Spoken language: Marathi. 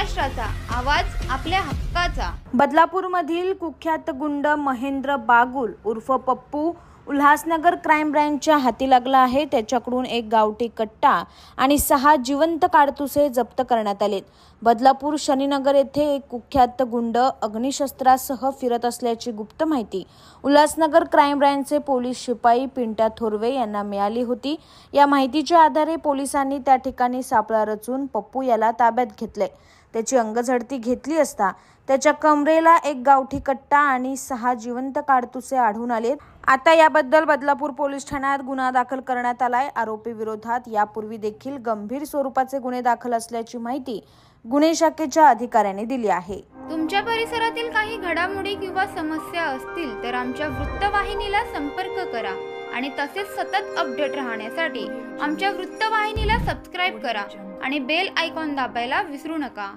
महाराष्ट्राचा आवाज आपल्या हक्काचा। बदलापूरमधील कुख्यात गुंड महेंद्र बागुल उर्फ पप्पू उल्हासनगर क्राइम ब्रँचच्या हाती लागला आहे। त्याच्याकडून एक गावठी कट्टा आणि 6 जिवंत काडतुसे जप्त करण्यात आलेत। बदलापूर शनीनगर येथे एक कुख्यात गुंड अग्निशस्त्रासह फिरत असल्याची गुप्त माहिती उल्हासनगर क्राइम ब्रँचचे पोलीस शिपाई पिंट्या थोरवे यांना मिळाली होती। या माहितीच्या आधारे पोलिसांनी त्या ठिकाणी सापळा रचून पप्पू याला ताब्यात घेतले। त्याची अंगझडती घेतली असता त्याच्या कमरेला एक गावठी कट्टा आणि 6 जिवंत काडतुसे आढळून आले। आता याबद्दल बदलापूर पोलीस ठाण्यात गुन्हा दाखल करण्यात आलाय। आरोपी विरोधात यापूर्वी देखील गंभीर स्वरूपाचे गुन्हे दाखल असल्याची माहिती गुन्हे शाखेच्या अधिकाऱ्यांनी दिली आहे। तुमच्या परिसरातील काही घडामोडी किंवा समस्या असतील तर आमच्या वृत्तवाहिनीला संपर्क करा आणि तसेच सतत अपडेट राहण्यासाठी आमच्या वृत्तवाहिनीला सबस्क्राइब करा आणि बेल आयकॉन दाबायला विसरू नका।